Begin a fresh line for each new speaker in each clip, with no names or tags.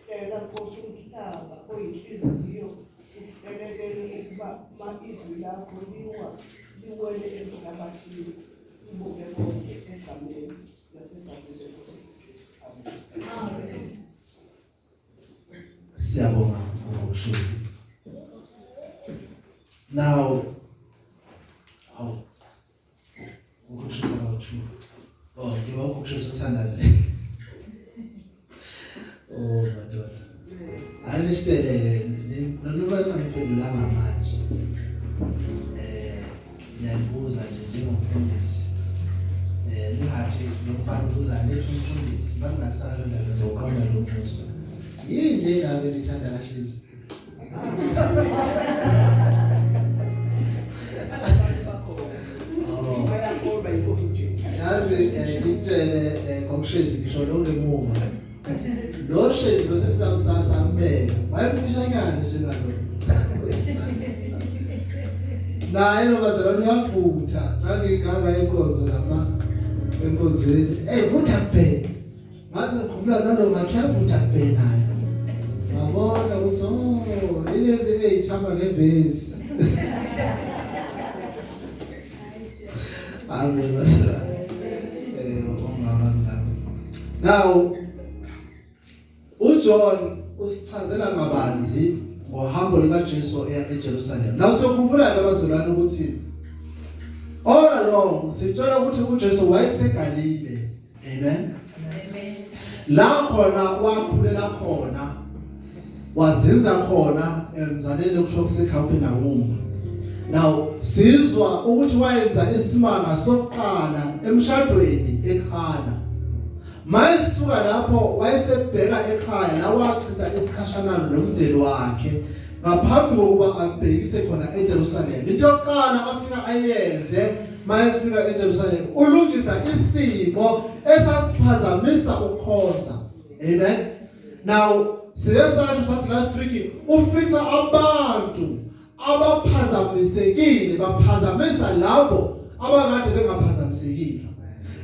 Cela Nkosi umhlaba oyinhliziyo uhlelekele ukuba izwi lakho liwele emhlabathini sibuke konke egameni lasegazini lenkosi uJesu. Amen.
Siyabonga ngokushisa. Now, ukushisa kwethu. Ngiba ukushisa uthandaze. Madoda. Ayisitele noma ngiphendulanga manje. Ngiyabuza nje njengomfundisi. Ningathi ngifana ukuza lethu umfundisi, bangasala ndlela zokuqonda lo mbuzo. Yini ngabe lithanda kahlezi? Yazi ngitshele ngokushezi ngisho lo ngemuva. Lo shezi losesisambeka. Bayifishanyana nje nalo. Naye lo bazalwane uyafutha. Ngangigaba inkonzo lapha enkonzweni. Vutha bhe. Ngaze ngikhumbula nalo ngathafutha bhe naye. Ngabona ukuthi ilezi ezichamba ngevesi. Amen basira. Now uJohn usichazela ngabanzi ngohambo likaJesu eya eJerusalem. Now sokhumbula abazalwane ukuthi all along sithola ukuthi uJesu wayeseGalile. Amen. La khona wakhulela khona wazenza khona emzaleni okusho kuseCapernaum. Now sizwa ukuthi wayenza isimanga sokuqala emshadweni eKhana. Mayisuka lapho wayesebheka ekhaya la wachitha isikhashana nomndeni wakhe ngaphambi kokuba abhekise khona eJerusalem. Into yokuqala afika ayenze mayefika eJerusalem ulungisa isimo esasiphazamisa ukukhonza. Amen. Now siyasazi sathi last week ufica abantu abaphazamisekile baphazamisa labo abangade bengaphazamisekile.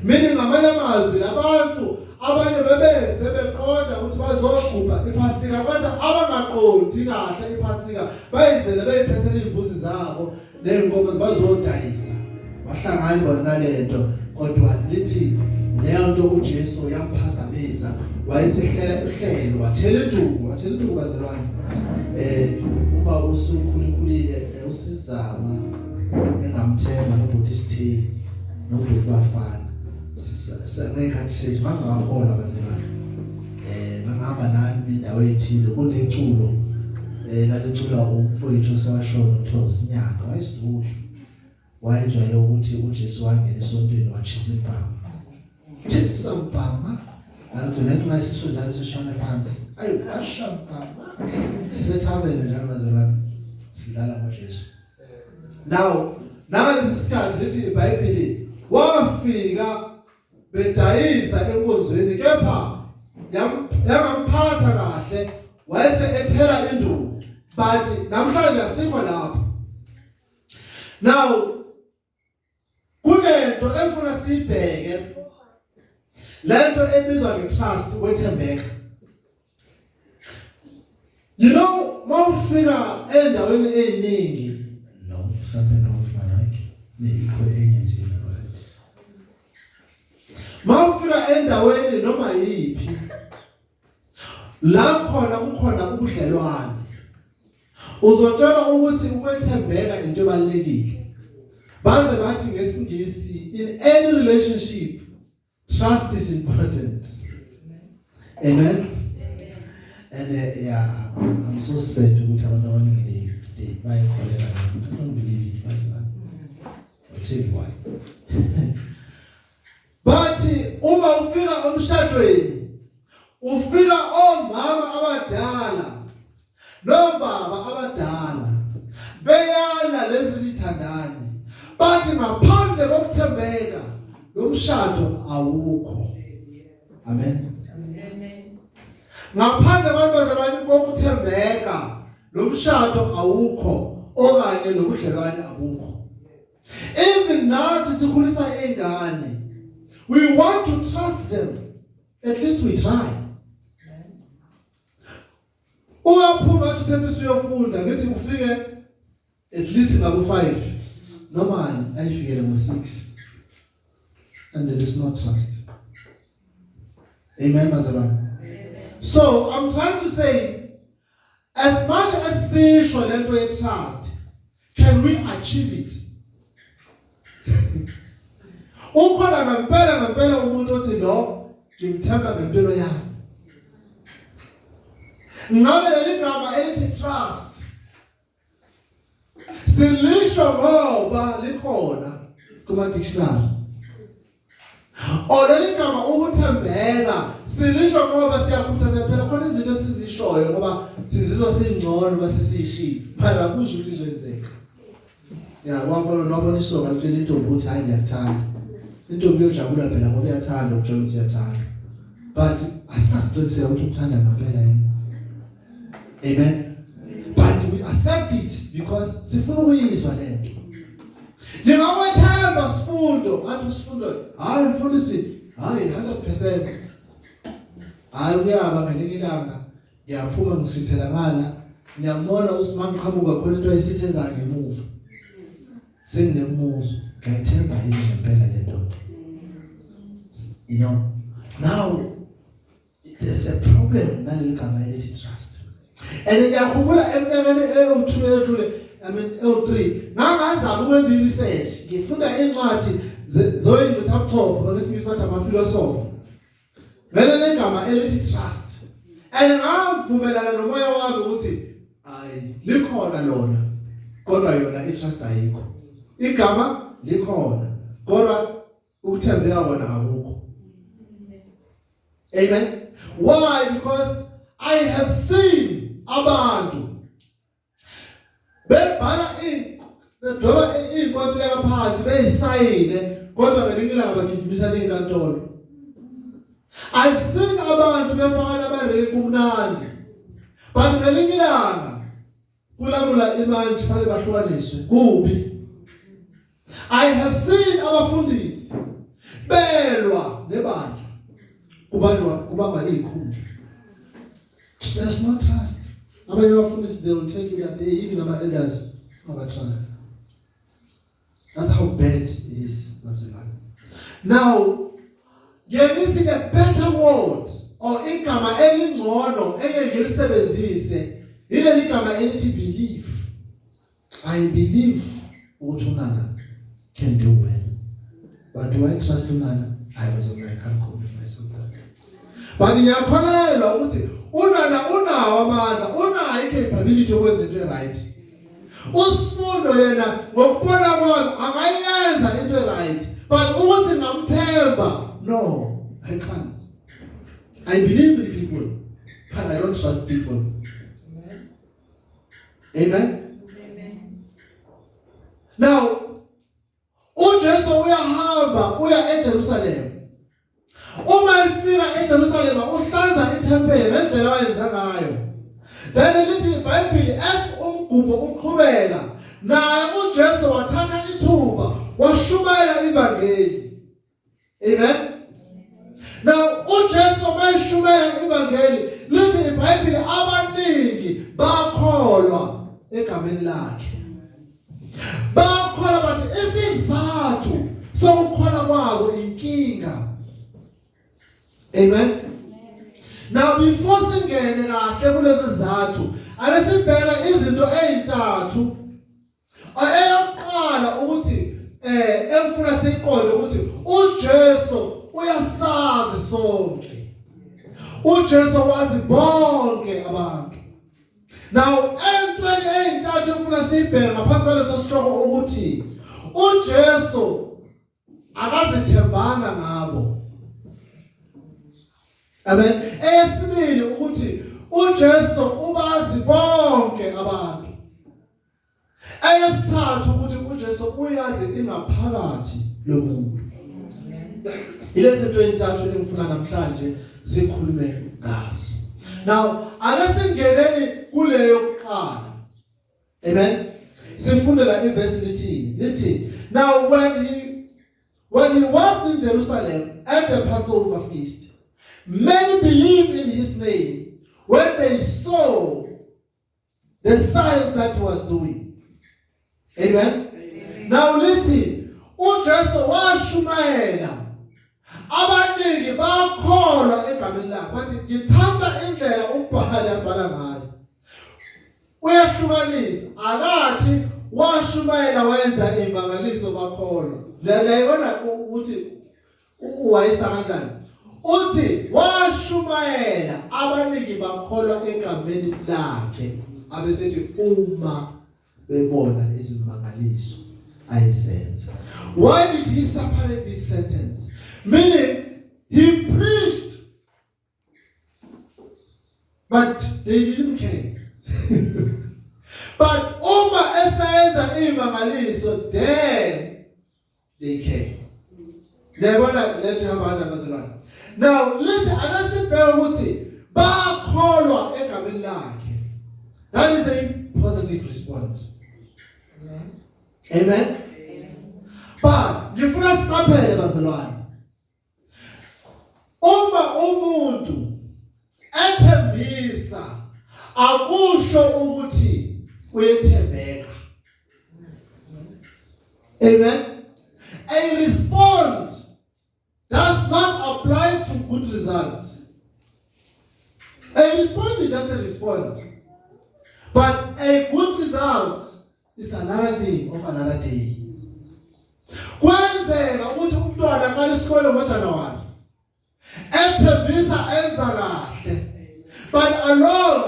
Mina ngamanye amazwi labantu abanye bebeze beqonda ukuthi bazogubha iPhasika kodwa abangaqondi kahle iPhasika bayizele beyiphethele imbuzi zabo nenkomo bazodayisa. Bahlangani bona nalento kodwa lithi leyo nto uJesu yamphazamisa wayesehlela ihlelo wathela induku bazalwane. Uma usukhulukhulile usizama engamthemba noBuddhist noBuddha bafana. Ngekhathi sethu mangakholwa bazalwane. Ngahamba nami indawo ethize kuneculo lalecula umfowethu sewashona kuthiwa uSinyanga wayesidudla. Wayejwayele ukuthi uJesu wangena esontweni wachisa impama. Chisa impama. Aluthola mayisisho njalo sishona phansi. Ayi washampama. Sisethavene njalo bazalwane. Sidlala ngoJesu. Now ngalesi sikhathi lithi iBhayibheli wafika bedayisa enkonzweni kepha yangamphatha kahle wayese ethela induku but namhlanje asikho lapho. Now kunento efuna sibheke lento ebizwa ngetrust wethembeka. You know mawufika endaweni eziningi no something wrong with my mic nikho enye nje right. Mawufika endaweni noma yiphi la khona kukhona ubudlelwane uzotshela ukuthi ukwethembeka into ebalekile. Baze bathi ngesingisi in any relationship trust is important. Amen. And yeah, I'm so sad ukuthi abantu abaningi they bayikholela. I don't believe it, but I'll tell you why. But uma ufika umshadweni ufika omama abadala nobaba abadala beyala lezi zithandani bathi ngaphandle kokuthembeka lo mshado awukho. Amen. Ngaphandle kwabazalwane kokuthembeka lo mshado awukho okanye nobudlelwane abukho. Even nathi sikhulisa ingane we want to trust them. At least we try. Uyaphuma athi sempisa uyofunda ngithi ufike at least ngaku 5. Normally ayifikele ngo6. And there is no trust. Amen, Mazaran. So I'm trying to say, as much as sisho lento ye trust, can we achieve it? Ukhona ngempela umuntu othi lo ngimthemba ngempilo yami. Ngabe leli gama elithi trust silisho ngoba likhona kuma dictionary. Leli gama ukuthembeka silisho ngoba siyakhuthaza phela khona izinto esizishoyo ngoba sizizwa singcono base siyishilo. Phela kusho ukuthi izwenzeka. Ya wafuna nobona isonga litshela intombi ukuthi hayi ngiyakuthanda. Intombi iyojabula phela ngoba iyathanda ukutshela ukuthi iyathanda. But asinasiqiniseko ukuthi ukuthanda ngempela yini. Amen. But we accept it because sifuna ukuyizwa lento. Njengakwethemba sifundo, athi sifundo, hayi mfundisi, hayi 100%. Hayi uyaba ngelinye ilanga, ngiyaphuma ngisithela ngala, ngiyabona uSimanga qhamuka khona into ayisithenzayo ngemuva. Senginemuzwa, ngiyithemba yini ngempela le ndoda. You know, now there's a problem naleli gama elithi trust. And ngiyakhumbula eminyakeni ewu2 edlule, ewu3, ngangazama ukwenza research, ngifunda incwadi zoyinto top bakesingisi bathi ama-philosophy. Vele le gama elithi trust. And ngavumelana nomoya wami ukuthi hayi likhona lona, kodwa yona i-trust ayikho. Igama likhona, kodwa ukuthembeka kona akukho. Amen. Why? Because I have seen abantu bebhala bedroba inkontileka phansi beyisayine kodwa ngelinye ilanga bagijimisa inkantolo. I've seen abantu befaka amareki kumnandi but ngelinye ilanga kulamula imanje fanele bahlukaniswe kubi. I have seen abafundisi belwa nebandla kubanga ikhulu. There's no trust. Abanye abafundisi, they will tell you that they even our elders have a trust. That's how bad it is. Now, you're missing a better word or igama elingcono engelisebenzise ile igama elithi believe. I believe uThunana can do well. But do I trust Unana? I can't commit myself that. But ngiyakholelwa ukuthi Unana unawo amandla, unayo incapability yokwenza into right. Usifundo yena ngokubona kwami angayenza into right. But ukuthi ngamthemba, no, I can't. I believe in people, but I don't trust people. Amen. Amen. Amen. Now, uJesu uyahamba uya eJerusalem. Uma efika eJerusalem uhlanza iThempeli ngendlela ayenza ngayo. Then lithi iBhayibheli ethi umgubho uqhubeka naye uJesu wathatha ithuba washumayela ivangeli. Amen. Now uJesu mayishumayela ivangeli lithi iBhayibheli abaningi bakholwa egameni lakhe. Bakholwa bathi isizathu sokukholwa kwabo inkinga. Amen. Now before singene kahle kulezo zizathu, ake sibheke izinto ezintathu. Eyokuqala ukuthi emfuna siqonde ukuthi uJesu uyasazi sonke. uJesu wazi bonke abantu. Now entweni ezintathu emfuna sibheke ngaphansi kwaleso sihloko ukuthi uJesu akazithembanga ngabo. Amen. Esibili ukuthi uJesu ubazi bonke abantu. Eyesithathu ukuthi uJesu uyazi ingaphakathi yomuntu. Ilezi zinto ezintathu engifuna namhlanje sikhulume ngazo. Now, ake singeneni kuleyo yokuqala. Amen. Sifunde la iverse lithi, now when he was in Jerusalem at the Passover feast, many believed in his name when they saw the signs that he was doing. Amen?
Amen.
Now listen, uJesu washumayela abaningi bakholwa egameni lakhe. Bathi ngithanda indlela umbhali abhala ngayo. Uyahlukanisa akathi washumayela wenza imangaliso bakholwa. Layibona ukuthi uwayisa kanjani. Uthi washumayela abaningi bakholwa egameni lakhe. Abesethi uma bebona izimangaliso ayisenza. Why did he separate this sentence? Meaning he preached, but they didn't care. But uma esenza imangaliso, then they came. Let's have a now let's akasibheke ukuthi bakholwa egameni lakhe. That is a positive response. Amen. But ngifuna siqaphele bazalwane. Uma umuntu ethembisa akusho ukuthi uyethembeka. Amen. A response does not apply to good results. A response is just a response. But a good result is another thing of another day. Kwenzeka ukuthi umntwana aqala isikole ngoJanuwari. Ethembisa enza kahle. But along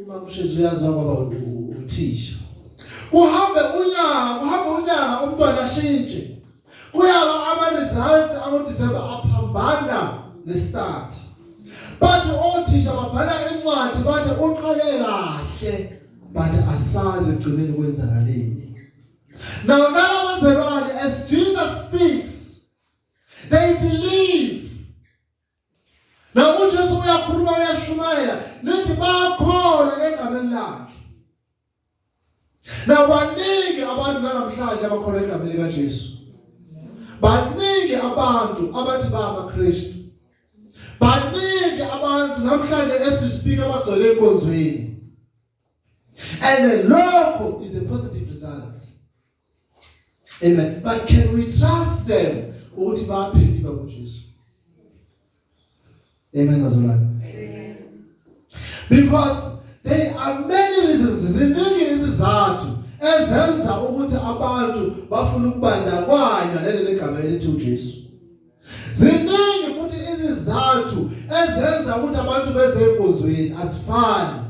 umamshizi uyazwa ngoba uthisha. Kuhambe unyaka umntwana ashintshe. Kuyaba ama results aboDisemba aphambana nestart. Bathi othisha babhala encwadi bathi uqale kahle but asazi egcineni kwenzakaleni. Now nalabazalwane, as Jesus speaks, they believe. Now uJesu uyakhuluma uyashumayela lithi bakholwa egameni lakhe. Now baningi abantu namhlanje abakholwa egameni likaJesu. Baningi abantu abathi bamaKristu. Baningi abantu namhlanje as we speak abagcwele enkonzweni. And the local is a positive result. Amen. But can we trust them? Ukuthi baphiliba kuJesu. Amen bazalwane. Amen. Because there are many reasons, ziningi izizathu ezenza ukuthi abantu bafuna ukubandakanya leli gama elithi uJesu. Ziningi futhi izizathu ezenza ukuthi abantu beze enkonzweni asifani.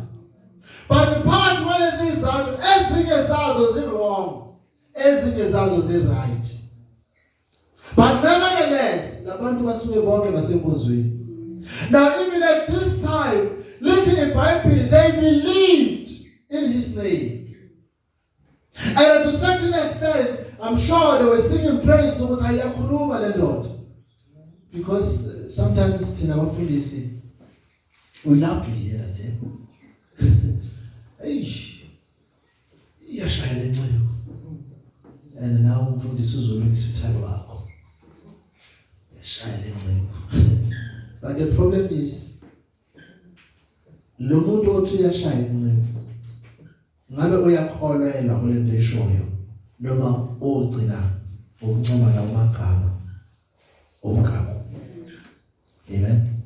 But phakathi kwalezi izizathu ezinye zazo zi-wrong, ezinye zazo zi-right. But nevertheless, labantu basuke bonke basenkonzweni. Now even at this time, little in Bible, they believed in his name. And to a certain extent, I'm sure they were singing praise to ayakhuluma le ndoda. Because sometimes thina bafundisi we love to hear that. Iyashaya le ncebo. And now umfundisi uzolungisa uthando wakho. Iyashaya le ncebo. But the problem is lo muntu othi uyashaya incebo. Ngabe uyakholelwa kule nto eshoyo noma ogcina ukuncoma la magama omgaqo. Amen.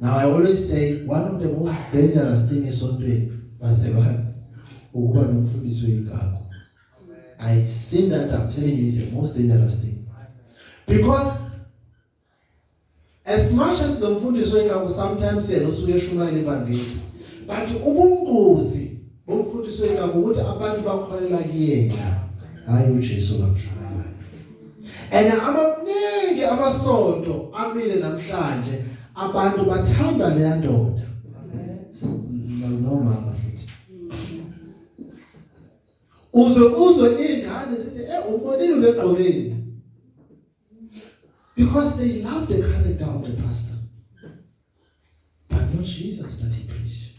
Now I always say one of the most dangerous things esontweni basebantu ukuba nomfundisi wegaqo. I say that I'm telling you it's the most dangerous thing. Because as much as the mfundisi wegaqo sometimes yena usuyeshumayela evangeli, but ubungozi bomfundisi wegaqo ukuthi abantu bakholelwa kuyena hayi uJesu bamshumayela. And abaningi amasonto amile namhlanje abantu bathanda le ndoda. No mama futhi. Uzwe ingane sithi umonile begqoleni. Because they love the character of the pastor. But not Jesus that he preached.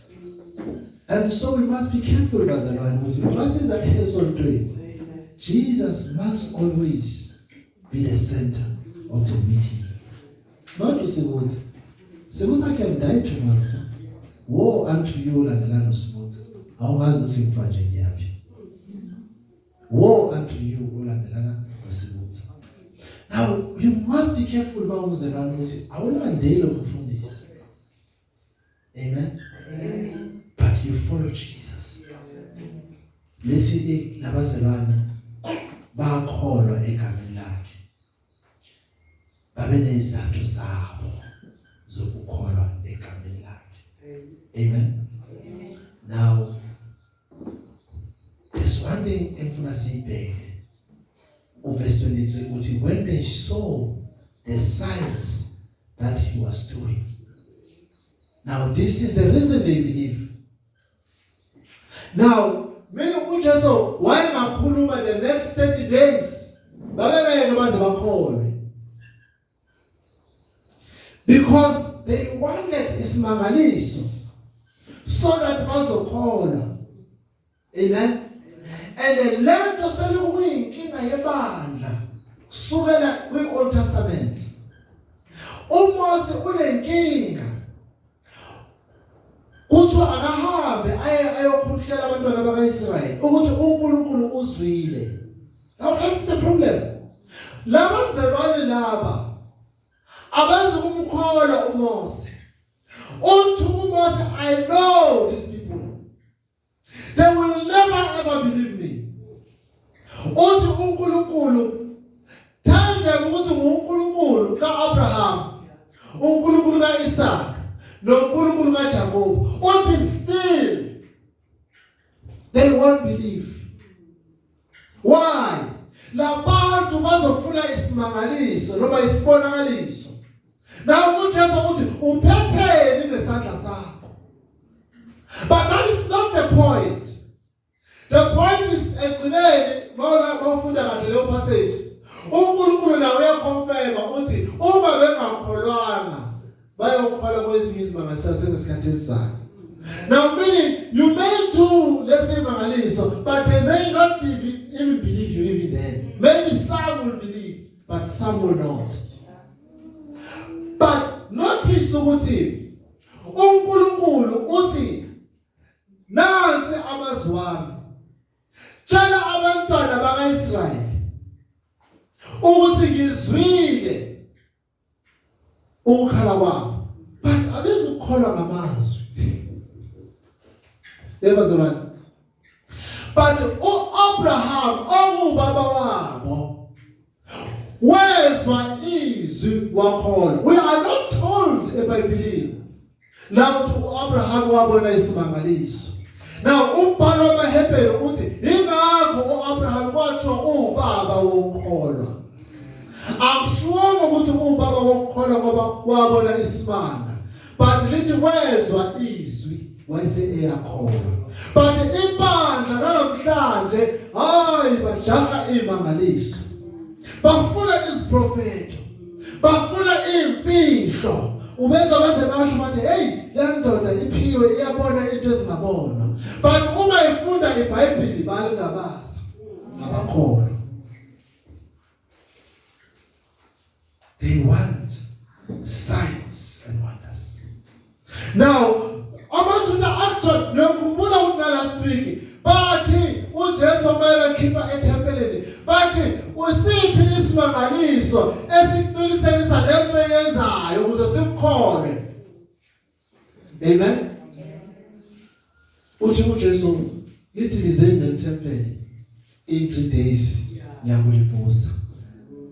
And so we must be careful bazalwane ukuthi masiza esontweni. Jesus must always be the center of the meeting. Not to say what can die tomorrow. Woe unto you, land of Sibuza. awungazi ukuthi kufa nje ngiyaphi. Woe unto you olandelana nosibutha. Now you must be careful about umzalwane ukuthi awulandeli umfundisi. Amen.
Amen.
But you follow Jesus. Lethi labazalwane bakholwa egameni lakhe. Babe nezathu zabo zokukholwa egameni lakhe. Amen. Now there's one thing engifuna siyibheke. Verse 23 uthi when they saw the signs that he was doing. Now this is the reason they believe. Now mina uJesu wayengakhuluma the next 30 days babengeke baze bakholwe. Because they wanted isimangaliso so that bazokholwa. Amen. And the land of selukuyinkinga yebandla kusukela kwi-Old Testament. uMose unenkinga kuthi akahambe ayokhulekela abantwana bakaIsrayeli ukuthi uNkulunkulu uzwile. Now that's the problem. Labazalwane laba abazi ukumkholwa uMose. Uthi uMose, I know these people. They will never ever believe me. Uthi uNkulunkulu, tell them ukuthi uNkulunkulu kaAbraham, uNkulunkulu kaIsaac, noNkulunkulu kaJakob. Uthi still they won't believe. Why? Labantu bazofuna isimangaliso noma isibonakaliso. Now uJesu uthi uphetheni nesandla sakho. But that is not the point. The point is ekugcineni mawufunda kahle leyo passage. uNkulunkulu nawe uyaconfirma uthi uma bengakholwanga bayokholwa kwezinye izimangaliso ngesikhathi esizayo. Now meaning you may do let's say mangaliso, but they may not even believe you even then. Maybe some will believe, but some will not. But notice ukuthi uNkulunkulu uthi nansi amazwi ami. Tshela abantwana bakaIsrayeli ukuthi ngizwile ukukhala kwabo, but abezukholwa ngamazwi. Yebazalwane. But uAbraham ongubaba wabo wezwa izwi wakholwa. We are not told eBhayibhelini la ukuthi uAbraham wabona isimangaliso. Now umbhalo wamaHebheru uthi ingakho uAbraham kwathi ubaba wokholwa. Akushuwanga ukuthi ubaba wokholwa ngoba wabona isimanga, but lithi wezwa izwi wayese eyakholwa. But ibandla namhlanje hayi bajaha imangaliso. Bafuna iziprofeto. Bafuna imfihlo. Ubeza baze basho bathi hey le ndoda iphiwe iyabona into ezingabona. But uma ifunda iBhayibheli balingabaza abakholwa. They want signs and wonders. Now amaJuda actually nokubula ukuthi last week bathi uJesu mayekhipha ethempelini bathi usiphi isimangaliso esiqinisekisa lento eyenzayo ukuze sikholwe. Amen. Uthi uJesu lithi lizeni lethempeli in 3 days ngiyakulivusa.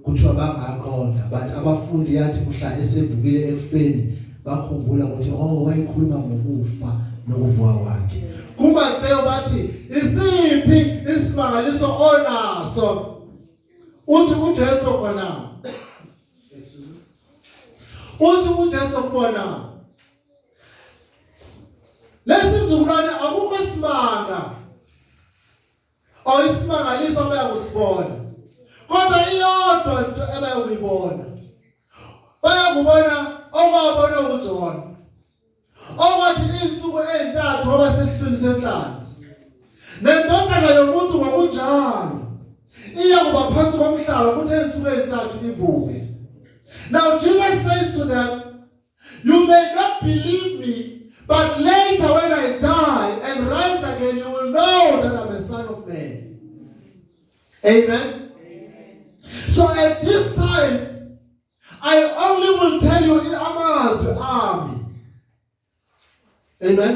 Kuthiwa bangaqonda but abafundi yathi kuhla esevukile ekufeni bakhumbula ukuthi wayekhuluma ngokufa nokuvuka kwakhe. kuMateyu bathi isiphi isimangaliso onaso? Uthi uJesu khona. Uthi uJesu kubona. Lesizukulwane akukho isimanga isimangaliso abayakusibona. Kodwa iyodwa into abayakuyibona. Bayakubona okwabona uJona. Okwathi insuku ezintathu ngoba sesiswini senhlanzi. Nendodana yomuntu ngokunjalo iya kuba phansi komhlaba kuthe insuku ezintathu ivuke. Now Jesus says to them, you may not believe me, but later when I die and rise again, Amen? So at this time, I only will tell you amazwi ami. Amen?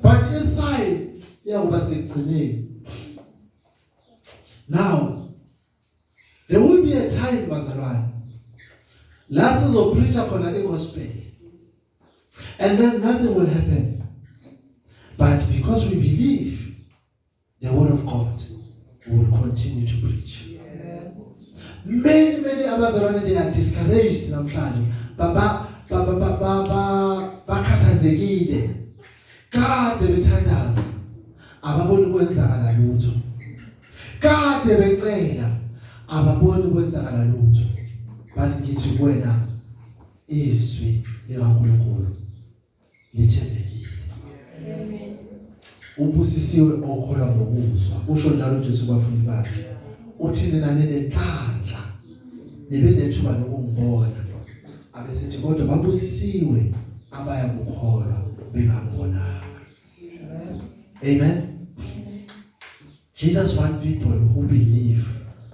But inside, iyakuba sekugcineni. Now, there will be a time, bazalwane, la sizopreacha khona i-gospel. And then nothing will happen. But because we believe the word of God, we will continue to preach. Many abazalwane, they are discouraged namhlanje. Bakhathazekile. Kade bethandaza. Ababoni ukwenzakala lutho. Kade becela. Ababoni ukwenzakala lutho. But ngithi kuwena izwi likaNkulunkulu lithembekile. Amen. Ubusisiwe okholwa ngokuzwa. Usho njalo uJesu kwabafundi bakhe. Uthi nina nenhlanhla nibe nethuba lokungibona. Abesethi kodwa babusisiwe abaya kukholwa bengabonanga. Amen. Jesus wants people who believe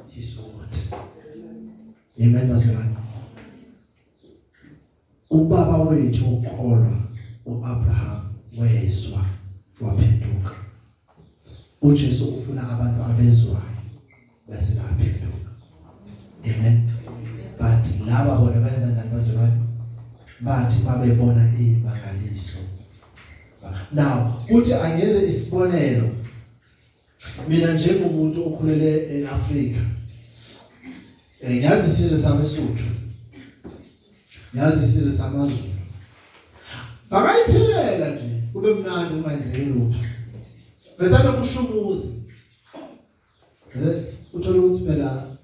his word. Amen, bazalwane. Ubaba wethu ukholwa uAbraham wezwa waphenduka. uJesu ufuna abantu abezwayo bese baphenduka. Amen. But laba bona benza njani bazalwane? Bathi babebona imangaliso. Now, uthi angenze isibonelo. Mina njengomuntu okhulele eAfrika. Ngiyazi isizwe sabeSuthu. Ngiyazi isizwe samaZulu. Bakayiphela nje kube mnandi ungayenzeki lutho. Vethana kushumuza. Uthola ukuthi phela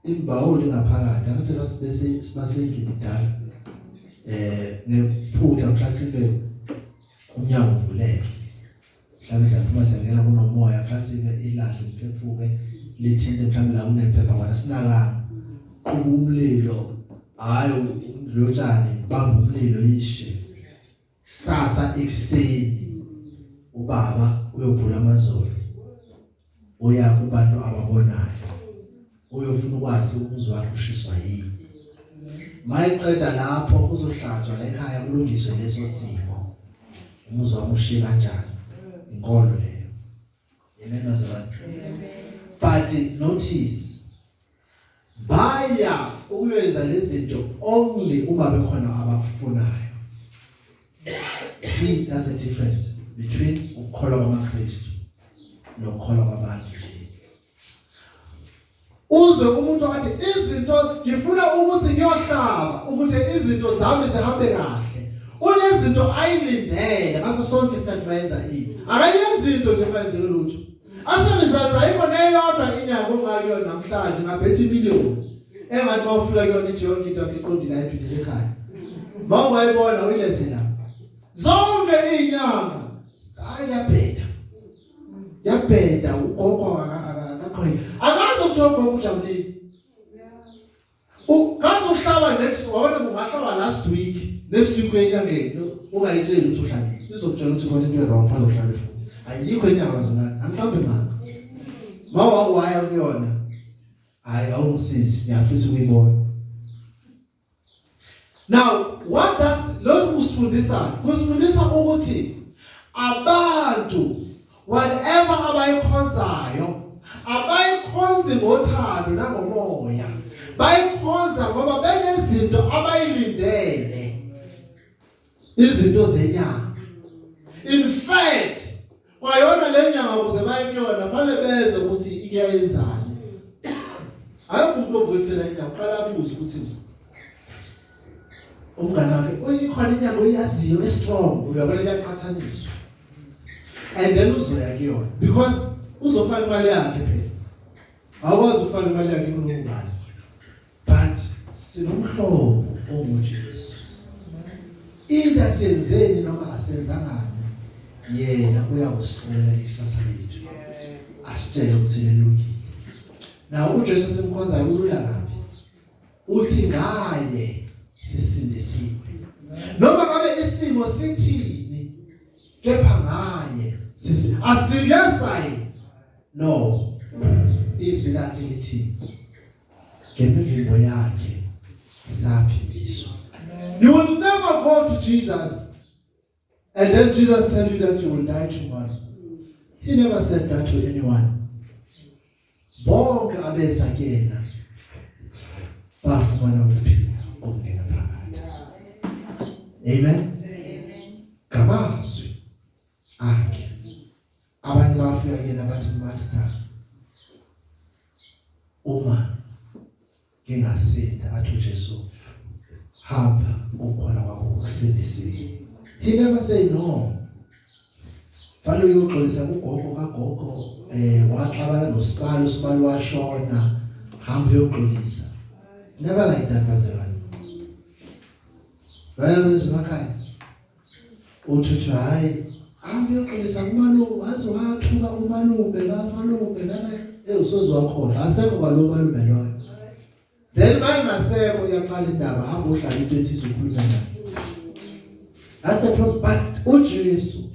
imbawuli ngaphakathi akade sasibese sibasendlini kudala. Ngephutha mhlasimbe umnyango uvuleke. Mhlawumbe siyaphuma siyangena kunomoya mhlasimbe ilahle liphephuke lithinte mhlawumbe la kunephepha kwana sinaka quba umlilo. Hayi lotshani bamba umlilo yishe. Sasa ekuseni ubaba uyobhula amazolo. Uya kubantu ababonayo. Uyofuna ukwazi umuzi wakhe ushiswa yini. Mayiqeda lapho uzohlanjwa la ekhaya kulungiswe leso simo. Umuzi wami ushiye kanjani? Inkolo leyo. Amen bazalwane. But notice baya ukuyenza lezi zinto only uma bekhona abakufunayo. See, that's the difference between ukholwa kwamaKristu nokholwa kwabantu nje. Uzwe umuntu athi izinto ngifuna ukuthi ngiyohlaba ukuthi izinto zami zihambe kahle. Unezinto ayilindele ngaso sonke isikhathi bayenza ini. Akayenzi izinto nje bayenze lutho. Asenizatha ayikho neyodwa inyanga ongakuyona namhlanje ngaphethe imiliyoni. Engathi mawufika kuyona nje yonke into eqondile ayiphi ekhaya. Mawungayibona uyilethe la. Zonke inyanga ayabheda. Yabheda ugogo akakhoyi. Akazi ukujonga ukujabulile. Kanti uhlaba next wona ungahlaba last week. Next week wenyangeni ungayitsheli ukuthi uhlabile. Izokutshela ukuthi khona into wrong phela uhlabe futhi. Ayikho inyanga bazona. Angihambe manga. Mawawaya kuyona. Hayi awungisizi ngiyafisa ukuyibona. Now, what does Lord kusifundisa? Kusifundisa ukuthi abantu whatever abayikhonzayo abayikhonzi ngothando nangomoya. Bayikhonza ngoba benezinto abayilindele. Izinto zenyanga. In fact, kwayona lenyanga ukuze bayikuyona fanele beze ukuthi iyayenzani. Ayikho umuntu ovuthela inyanga uqala abuze ukuthi umngane wakhe uyikhona inyanga oyaziyo estrong uyabona iyaqhathaniswa. And then uzoya kuyona because uzofaka imali yakhe phela. Awukwazi ukufaka imali yakhe kunomngane. But sinomhlobo onguJesu. Inda senzeni noma asenzangani yena uyakusithulela ikusasa lethu. Asitshele ukuthi lelungile. Na uJesu simkhonzayo kulula kabi. Uthi ngaye sisindisiwe. Noma ngabe isimo sithini kepha ngaye asidingesayi. No. izwi lakhe lithi ngemivimbo yakhe saphiliswa. You will never go to Jesus and then Jesus tell you that you will die tomorrow. He never said that to anyone. Bonke abeza kuyena bafumana ukuphila okungena phakathi. Amen. Ngamazwi akhe. Abanye bafika kuyena bathi master, uma ngingasinda athi uJesu hamba ukukholwa kwakho kusindisile. He never say no. Falo uyoxolisa kugogo kagogo waxabana noSibali, uSibali washona, hamba uyoxolisa. Never like that, bazalwane. Makhaya uthi hayi hamba uyoxolisa kumalume, wazi wathuka umalume kana usozwakhola asekho kwalo malume loyo. Then mayengasekho uyaqala indaba hamba uhlala into ethize ukhuluma naye. That's the problem. But uJesu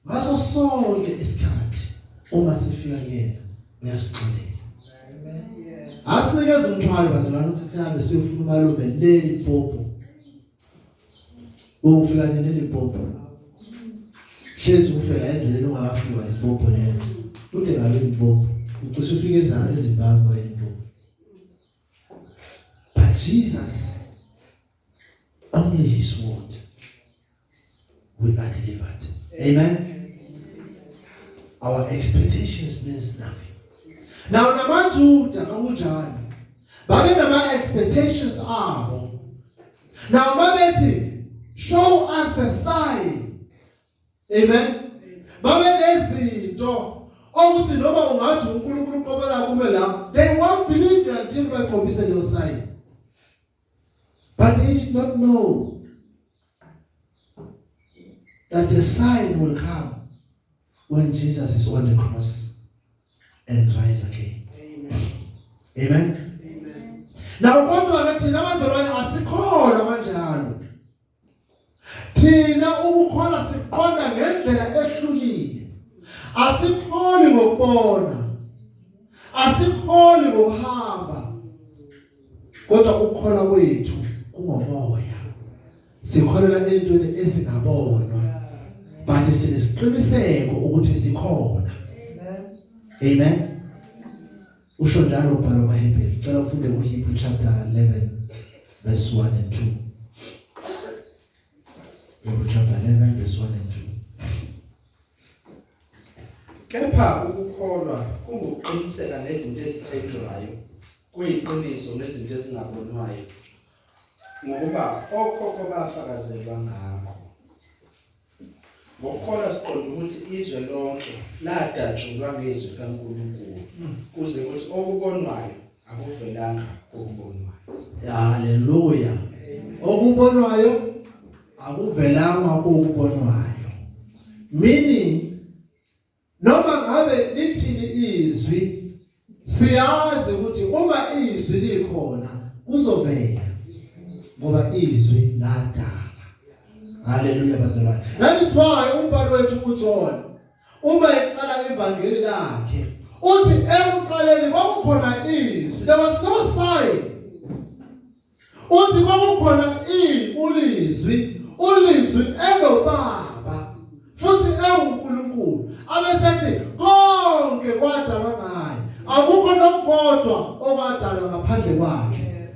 ngaso sonke isikhathi uma sifika kuyena uyasixolela. Amen. Asinikeza umthwalo bazalwane ukuthi sihambe siyofuna umalume leli popo. Ufika nini popo? Hlezi ufela endleleni ungakafika ipopo lelo. Ude ngabe ipopo. Ucishe ufike eZimbabwe ipopo. But Jesus, only his word, we are delivered. Amen. Our expectations means nothing. Now, namajuda akunjani. Babe nama expectations abo. Now, babethi, show us the sign. Amen. Babe nezinto okuthi noma ungathi uNkulunkulu uqobela kume la, they won't believe you until bakhombise lo sign. But they did not know that the sign will come when Jesus is on the cross and rise again. Amen. Amen. Amen. Now, kodwa thina abazalwane asikholwa kanjalo. Thina ukukholwa siqonda ngendlela ehlukile. Asikholi ngokubona. Asikholi ngokuhamba. Kodwa ukukholwa kwethu kungomoya. Sikholela ezintweni ezingabonwa. But sinesiqiniseko ukuthi sikhona. Amen. Usho njalo umbhalo kaHebrew. Cela ufunde kuHebrew chapter 11 verse 1 and 2. Hebrew chapter 11 verse 1 and 2.
Kepha ukukholwa kungukuqiniseka nezinto ezithenjwayo, kuyiqiniso nezinto ezingabonwayo. Ngokuba okhokho bafakazelwa ngakho. Ngokukholwa siqonda ukuthi izwe lonke ladatshulwa ngezwi kaNkulunkulu, kuze kuthi okubonwayo akuvelanga okubonwayo.
Hallelujah. Okubonwayo akuvelanga okubonwayo. Meaning, noma ngabe lithini izwi, siyazi ukuthi uma izwi likhona kuzovela ngoba izwi ladala. Hallelujah bazalwane. That is why umbhalo wethu uJohn uma eqala ivangeli lakhe uthi ekuqaleni kwakukhona izwi. There was no sign. Uthi kwakukhona ulizwi engobaba futhi enguNkulunkulu. Abesethi konke kwadalwa ngaye. Akukho nokodwa okwadalwa ngaphandle kwakhe.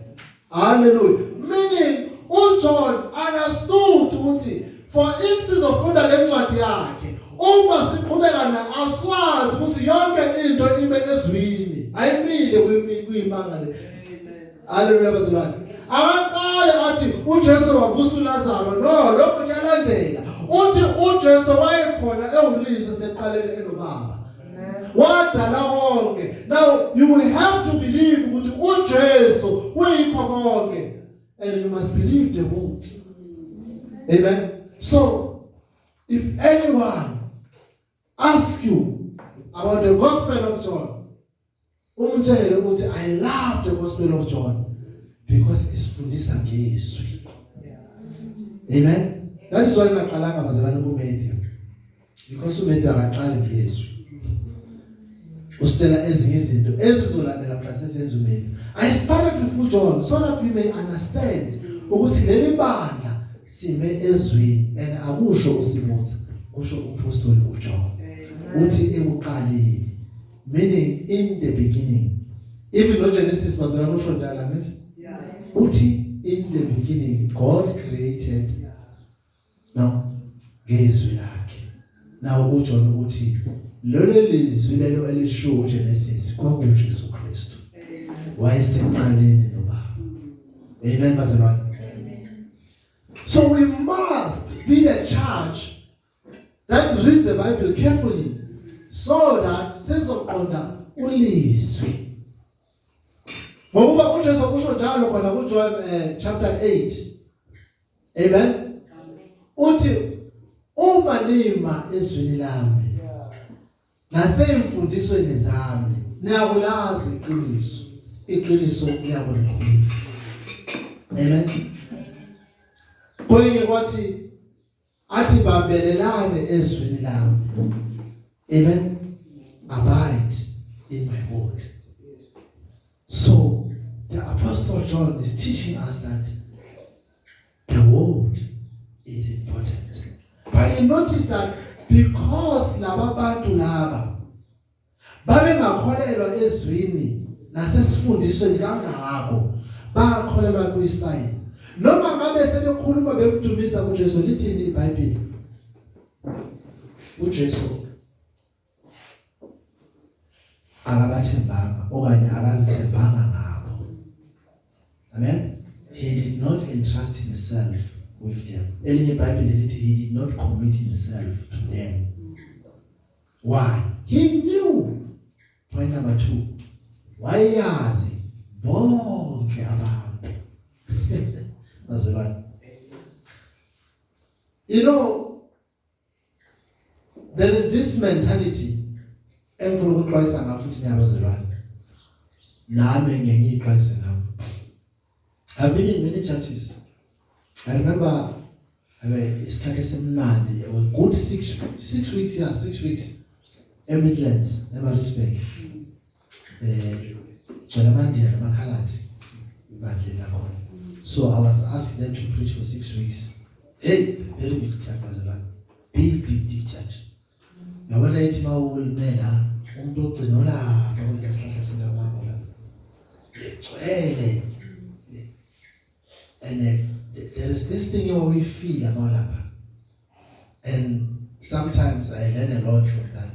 Hallelujah. Meaning uJohn understood ukuthi for if sizofunda lencwadi yakhe uma siqhubeka na aswazi ukuthi yonke into ime ezwini ayimile kuyimanga le. Hallelujah bazalwane. Akaqale athi uJesu wabusa uLazaro. No, lokho kuyalandela. Uthi uJesu wayekhona ewulizwe seqaleni enobaba. Wadala konke. Now you will have to believe ukuthi uJesu uyikho konke. And you must believe the word. Amen. So, if anyone asks you about the Gospel of John, I love the Gospel of John because it's fundisa ngezwi. Amen. That is why ngaqalanga bazalwane kuMatthew. Because uMatthew akaqali ngezwi. usitshela ezinye izinto ezizolandela mhla sesenzumeni. I started with John so that we may understand ukuthi leli bandla sime ezweni and akusho uSimotsi kusho uApostle uJohn uthi ekuqaleni, meaning in the beginning. Even though Genesis was not shown njalo means uthi in the beginning God created now ngezwi lakhe. Now uJohn uthi lelo lizwi lelo elisho uGenesis kwakuJesu Kristu wayeseqaleni noBaba. Amen bazalwane. So we must be the church that reads the Bible carefully so that sizoqonda ulizwi. Ngoba uJesu kusho njalo khona kuJohn chapter 8. Amen. Uthi uma nima ezwini lami nasemfundisweni zami niyakulazi iqiniso. Iqiniso liyakolikhulu. Amen. Kwenye kwathi athi babelelane ezwini lami. Amen. Abide in my word. So the Apostle John is teaching us that the word is important. But you notice that because laba bantu laba babengakholelwa ezwini nasesifundisweni kangako, bakholelwa kwisign. Noma ngabe sebekhuluma bemdumisa kuJesu, lithini iBhayibheli? uJesu akabathembanga okanye akazithembanga ngabo. Amen. He did not entrust himself with them. Elinye iBhayibheli lithi he did not commit himself to them. Why? He knew. Point number 2. Wayazi bonke abantu. Bazalwane. You know, there is this mentality emfuna ukuxwayisa ngayo futhi niyabazalwane. Nami ngiyixwayisa ngayo. I've been in many churches. I remember isikhathi semnandi, a good 6 weeks, yeah, 6 weeks eMidlands, eMaritzburg. Jolamandia namakhaladi ibandla lakhona. So I was asked there to preach for 6 weeks. Hey, very big church bazalwane. Big church. Yabona ithi mawulimela umuntu ogcina lapha kwesihlahla sikaMama lapha. Ecwele. And there is this thing where we feel about lapha. And sometimes I learn a lot from that.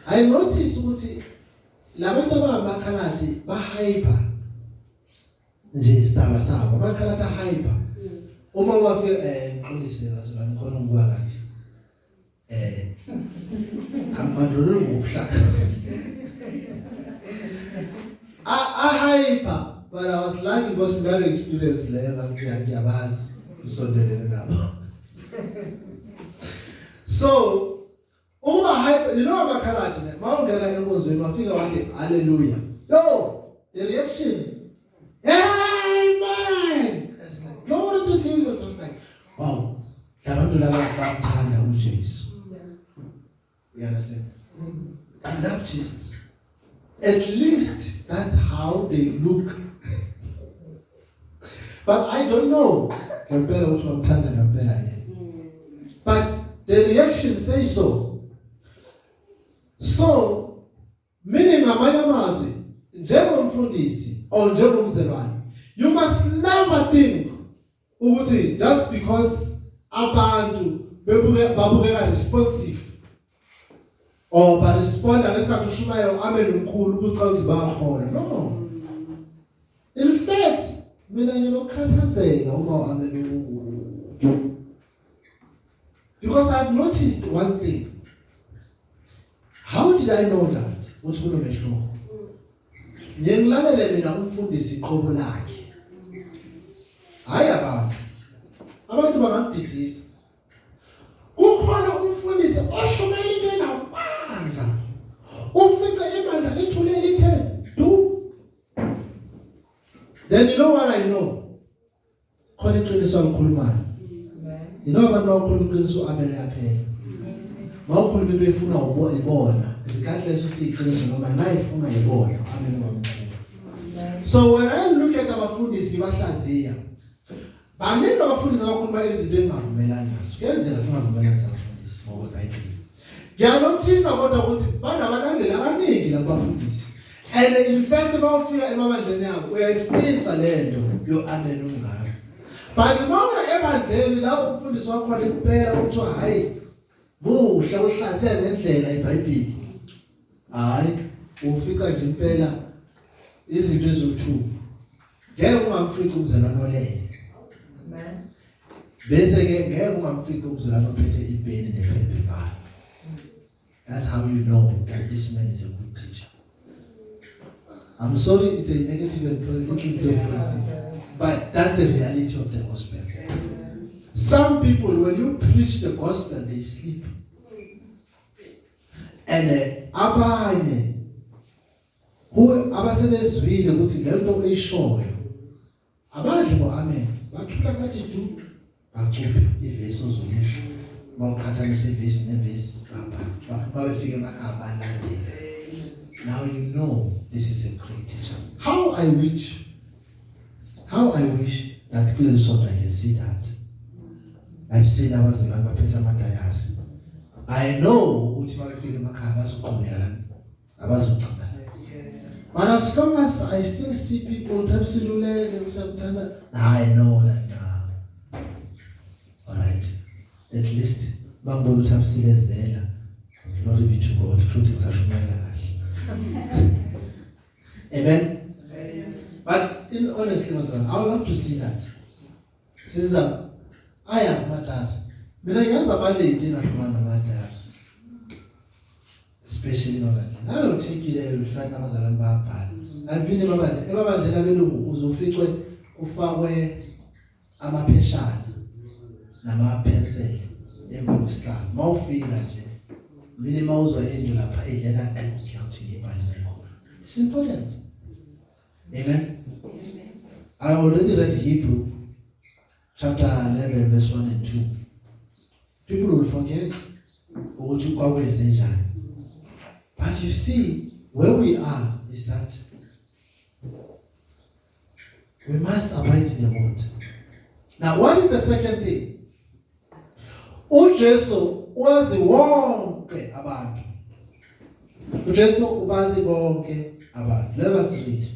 I notice ukuthi labantu abamakhaladi bahyper nje isitaba sabo. Amakhaladi ahyper. Uma wafika ngiqolise bazalwane khona ngikuwa kahle. Amandolo ngokuhlaka. Hyper, but I was lucky because very experienced level ngiyabazi isondelene nabo. So uma hyper, you know amakhaladi mawungena enkonzweni wafika wathi hallelujah. No, the reaction, amen. It's like glory to Jesus. I was like, wow, labantu laba bamthanda uJesu. You understand? I love Jesus. At least that's how they look. But I don't know. But the reaction says so. So, meaning amanyamazi, njengomfundisi or njengomzelwane, you must never think ukuthi just because abantu babukeka responsive or ba respond ngesikhathi ushumayela amen umkhulu ukuthi xa uthi bayakhola. No. In fact, mina ngilokhathazeka uma amen. Because I've noticed one thing. How did I know that? Ukuthi kunomehluko. Ngiyalalele mina umfundisi iqobo lakhe. Hayi abantu bangakudidisa. Ukhona umfundisi oshumayela into enamandla. Ufica imandla lithule lithe du. Then you know what I know? Khona iqiniso alikhulumayo. You know abantu bakhuluma iqiniso amen yaphela. mawukhuluma into efuna ibona regardless ukuthi iqiniso noma ngayifuna ibona. Amen. So when I look at abafundisi bahlaziya baningi abafundisi abakhuluma izinto engavumelani nazo. Kuyenzeka singavumelani abafundisi ngokwebhayibheli. Ngiyanothisa kodwa ukuthi banabalandeli abaningi labafundisi. And in fact bawufika emabandleni yabo uyayifica lento yo-amen ungaka. But uma ebandleni la umfundisi wakho liphela ukuthi hayi muhle uhlaziya ngendlela iBhayibheli. Hayi ufica nje impela izinto ezothu. Ngeke ungamfica umzalwane olele. Amen. Bese ke ngeke ungamfica umzalwane ophethe ipeni nephepha ebhala. That's how you know that this man is a good teacher. I'm sorry, it's a negative and positive, but that's the reality of the gospel. Some people, when you preach the gospel, they sleep. And abanye who abasebezwile ukuthi ngento eyishoyo abadli bo-amen bathula bathi du bacuphe ivesi ozolisho bawuqhathanisa ivesi nevesi babefike emakhaya balandele. Now you know this is a great teacher. How I wish that kule sonto I can see that. I've seen abazalwane baphethe amadayari. I know ukuthi babefike emakhaya bazoqhubeka abazoqhubeka. But as long as I still see people tapsiluleke usabthanda, I know that now. All right. At least bangibona ukuthi apsilezela. Glory be to God. Truth is ashumayela kahle. Amen. But in honestly, I would love to see that. Siza aya matata. Mina ngiyazi abaledi ngahlumana amadara. Especially mabandla. I will take you there and find abazalwane babhala. I've been emabandleni abelungu uzoficwe ufakwe amapheshana namapenseli emva kwesihlalo. Mawufika nje mina mawuzwa into lapha edlela ngiyawuthi ngibhale ngekho. It's important. Amen. I already read Hebrew chapter 11 verse 1 and 2. People will forget ukuthi kwakwenze njani. But you see, where we are is that we must abide in the word. Now, what is the second thing? uJesu wazi wonke abantu. uJesu ubazi bonke abantu. Let us read.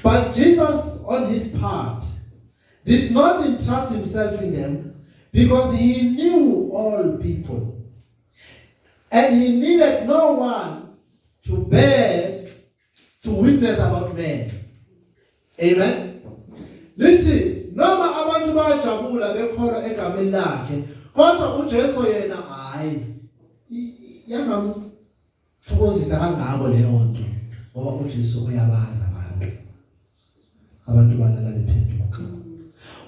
But Jesus, on his part, did not entrust himself in them because he knew all people. And he needed no one to bear, to witness about men. Amen. Lithi noma abantu bajabula bekhona egameni lakhe, kodwa uJesu yena hayi yangamthokozisa kangako leyo nto, ngoba uJesu uyabaza abantu balala bephenduka.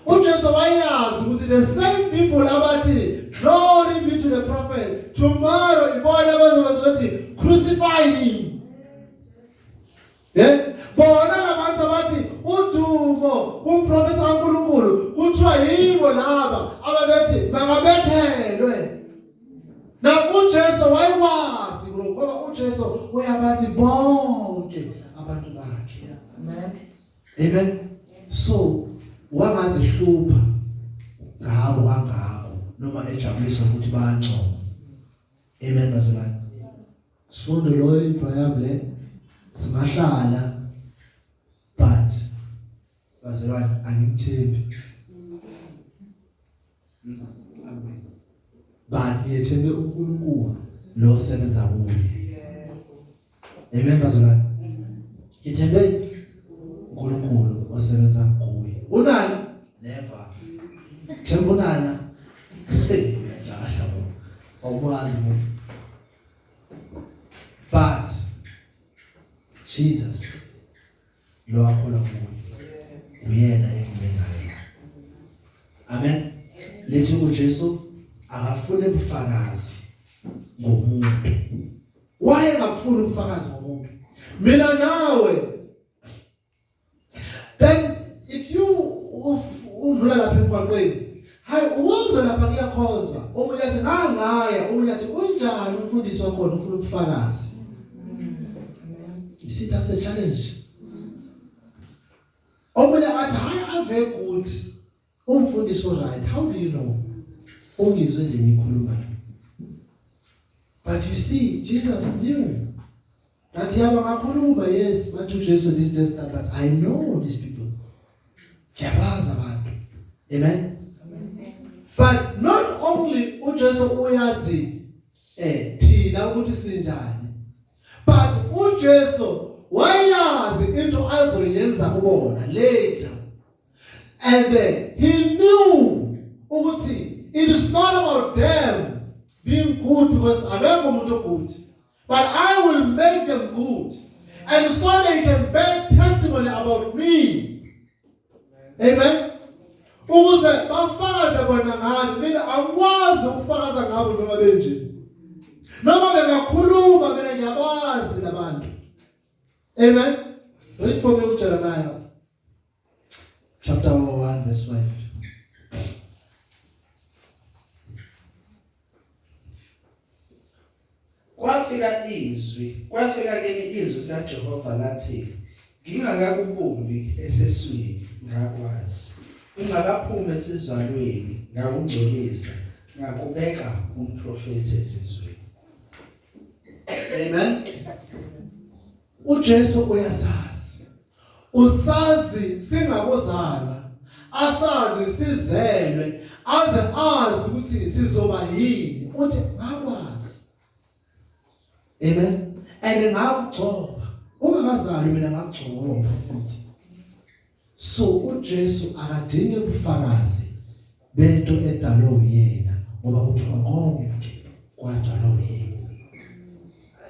uJesu wayazi ukuthi the same people abathi glory be to the prophet, tomorrow ibona bazothi crucify him. Bona labantu abathi udumo kumprofeti kaNkulunkulu kuthiwa yibo laba ababethi bangabethelwe. Na uJesu wayazi ngoba uJesu uyabazi bonke abantu bakhe. Amen. Amen. So wangazihlupha ngabo kangako noma ejabulisa ukuthi bayancoma. Amen bazalwane. Sifundo lo iBhayibheli simahlala but bazalwane angimthembi. But ngiyethembe uNkulunkulu lo sebenza kuye. Amen bazalwane. Ngithembe uNkulunkulu osebenza kuye. Unani? Never. Themba unana. Ngiyadlala bo. Awumazi bo. But Jesus lo akhola kuye. Uyena engimengayo. Amen. Lethi uJesu akafune ubufakazi ngomuntu. Waye ngakufuna ubufakazi ngomuntu. Mina nawe. Then if you udlula lapha emgwaqweni, hayi ukuzwe lapha kuyakhonzwa omunye athi ngaya omunye athi unjani umfundisi wakho ufuna ubufakazi. You see, that's a challenge. Omunye athi hayi ave good umfundisi right. How do you know? Ungizwe nje ngikhuluma. But you see, Jesus knew that yaba ngakhuluma, yes, but uJesu this that, but I know these people. Kiyabaza abantu. Amen. But not only uJesu uyazi thina ukuthi sinjani, but uJesu wayazi into azoyenza kubona later. And he knew ukuthi it is not about them being good because akekho umuntu good, but I will make them good, and so they can bear testimony about me. Amen. Ukuze bafakaze bona ngami, mina akwazi ukufakaza ngabo noma benje. Noma bengakhuluma mina ngiyabazi labantu. Amen. Read for me Jeremiah chapter 1 verse 5.
Kwafika kimi izwi kaJehova lathi, ngingakakubumbi eseswini ngakwazi, ungakaphumi esizalweni ngakungcolisa, ngakubeka umprofeti ezizweni.
Amen. uJesu uyasazi. Usazi singabozalwa, asazi sizelwe, aze azi ukuthi sizoba yini, uthi ngakwazi. Amen. And ngakugcoba. Ungakazali mina ngakugcoba umprofeti. So uJesu akadinge ubufakazi bento edalwe uyena, ngoba kuthiwa konke kwadalwe uyena.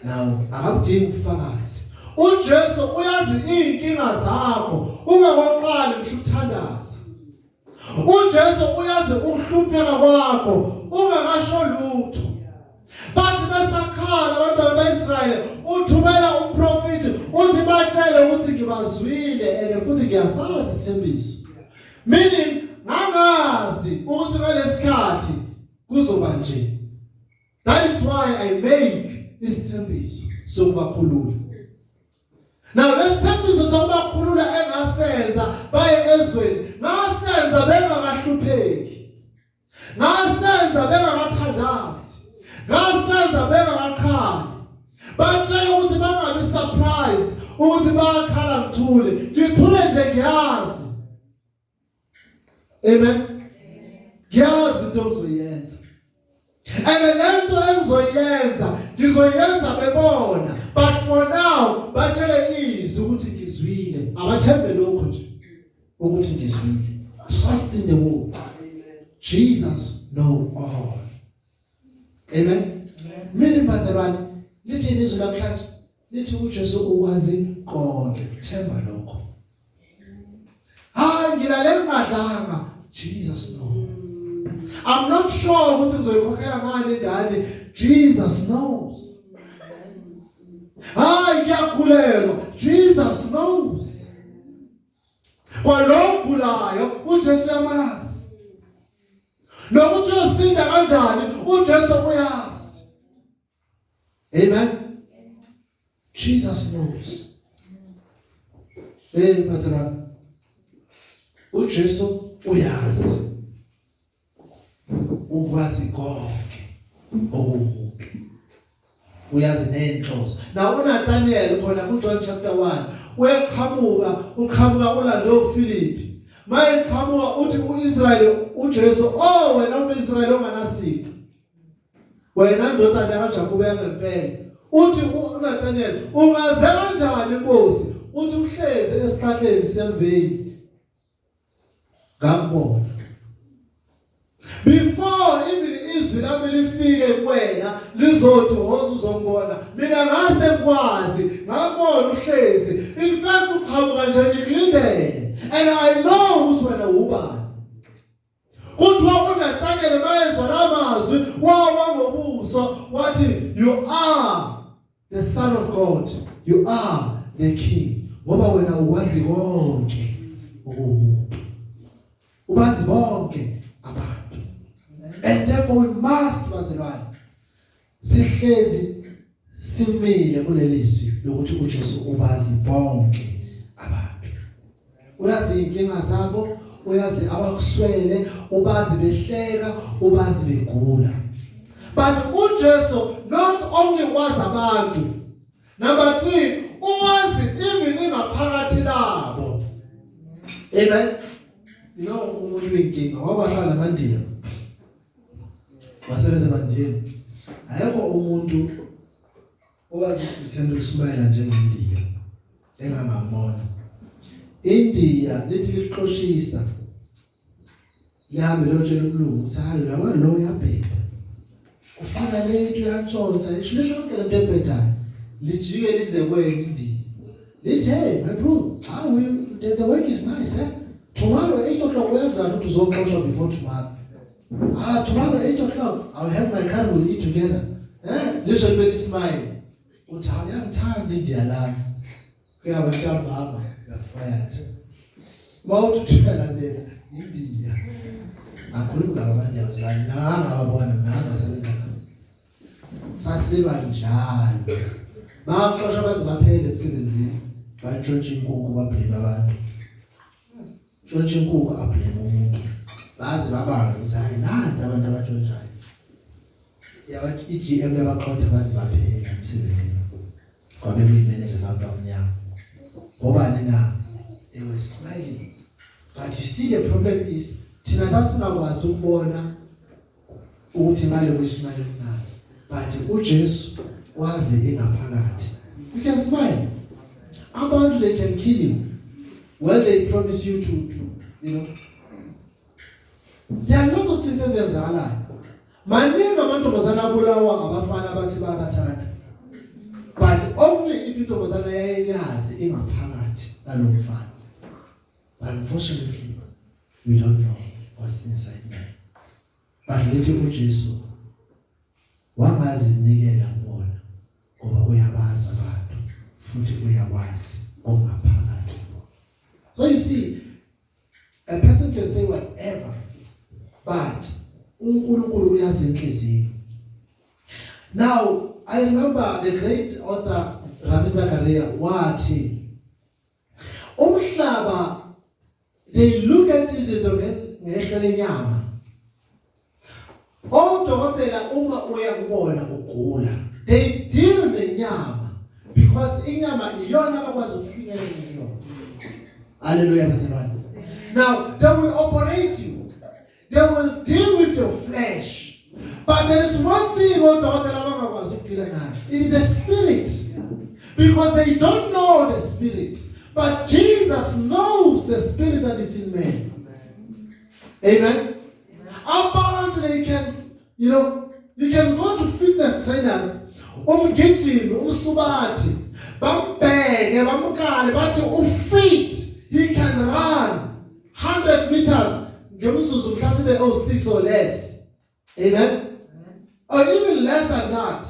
Now akadingi ubufakazi. uJesu uyazi inkinga zakho, ungaqali ngisho ukuthandaza. uJesu uyazi ukuhlupheka kwakho, ungakasho lutho. Bathi besakhala abantwana baIsrayeli, uthumela umprofeti uthi batshele ukuthi ngibazwile and futhi ngiyasazi isithembiso. Meaning ngangazi ukuthi ngalesikhathi kuzoba nje. That is why I make isithembiso sokubakhulula. Now lesithembiso sokubakhulula engasenza baye ezweni, ngasenza bengakahlupheki, ngasenza bengakathandazi, ngasenza bengakakhali. Batshela ukuthi bangabi surprise ukuthi bayakhala ngithule, ngithule nje ngiyazi. Amen. Ngiyazi into engizoyenza. And lento engizoyenza ngizoyenza bebona, but for now batshele izwi ukuthi ngizwile. Abathembe lokho nje ukuthi ngizwile. Trust in the word. Jesus know all. Amen. Mina bazalwane lithi izwi namhlanje lithi uJesu ukwazi konke. Themba lokho. Hayi ngilale ngadlanga. Jesus know. I'm not sure ukuthi ngizoyikhokhela ngani ngani. Jesus knows. Hayi ngiyakhulelwa. Jesus knows. Kwalokhu layo uJesu yamazi. Nokuthi uyosinda kanjani uJesu uyazi. Amen. Jesus knows. Bazalwane, uJesu uyazi. Ukwazi konke okumuntu. Uyazi nenhloso. Now uNathaniel khona kuJohn chapter 1 uqhamuka ulande uPhilip. Maye qhamuka uthi uIsrael uJesu, oh wena umIsrael onganasipho, wena ndodana kaJakobe yangempela. Uthi uNathaniel, ungaze kanjani inkosi? Uthi uhlezi esihlahleni semveli ngakubona. Before even izwi lami lifike kuwena lizothi uzongibona, mina ngase ngikwazi ngabona uhlezi. In fact uqhamuka nje ngikulindele, and I know ukuthi wena ubani. Kuthiwa uNathaniel mayezwa lamazwi wawa ngobuso wathi, you are the Son of God, you are the King. Ngoba wena uwazi konke okumuntu, ubazi bonke abantu. sihlezi simile kulelizwi lokuthi uJesu ubazi bonke abantu. Uyazi inkinga zabo, uyazi abakuswele, ubazi behleka, ubazi begula. But uJesu not only wazi abantu. Number 3, uwazi even ingaphakathi labo. Amen. You know umuntu wenkinga wabahlala namandiya. Wasebenza bandiyeni. Ayekho umuntu owazi ukuthanda ukusmayila njengendiya engangamona. Indiya lithi liqoshisa. Lihambe lotshela uMlungu uthi hayi uyabona lo uyabheda. Ufika late uyatshonza isho lonke lento ebhedayo. Lijike lize kwena indiya. Lithi hey my bro, the work is nice, eh? Tomorrow 8 o'clock uyazazi ukuthi uzoqoshwa before tomorrow. Tomorrow 8 o'clock I'll have my car, we'll eat together. Lisho libe lismile. Uthi angithandi indiya lami. Kuyabantu ababa fired. Mawuthela ndela indiya. Akhuluma ngabanye abazali nanga ababona nanga sebenza nabo. Sasiba njalo. Baxoxa baze baphele emsebenzini. Bantshontsha inkukhu bablame abantu. Tshontsha inkukhu ablame umuntu. Baze babanga ukuthi hayi nanzi abantu abatshontshayo. Yabathi iGM yabaqotha baze baphele emsebenzini. Kwabe kuyimanager zabantu abamnyama. Ngobani na? They were smiling. But you see the problem is thina sasingakwazi ukubona ukuthi ngale kwismile kunayo. But uJesu wazi engaphakathi. You can smile. Abantu they can kill you when they promise you to you know. There are lots of things ezenzakalayo. Maningi amantombazana abulawa abafana abathi bayabathanda. But only if intombazana yayazi engaphakathi nalomfana. Unfortunately, we don't know what's inside man. But lethe uJesu wangazinikela kubona ngoba uyabazi abantu futhi uyakwazi ongaphakathi. So you see, a person can say whatever, but uNkulunkulu uyazi inhliziyo. Now, I remember the great author Ravi Zachariah wathi umhlaba, they look at izinto ngehlo lenyama. Odokotela uma uyakubona ugula, they deal nenyama because inyama iyona abakwazi ukufinyelela kuyo. Hallelujah bazalwane. Now they will operate you. They will deal with your flesh. But there is one thing odokotela abakwazi ukudila nayo. It is a spirit. Because they don't know the spirit. But Jesus knows the spirit that is in man. Amen. About they can, you know, you can go to fitness trainers, umgijimi, umsubathi, bambheke, bamkale, bathi ufit, he can run 100 meters, ngemzuzu mhlawumbe 06 or less. Amen. Or even less than that.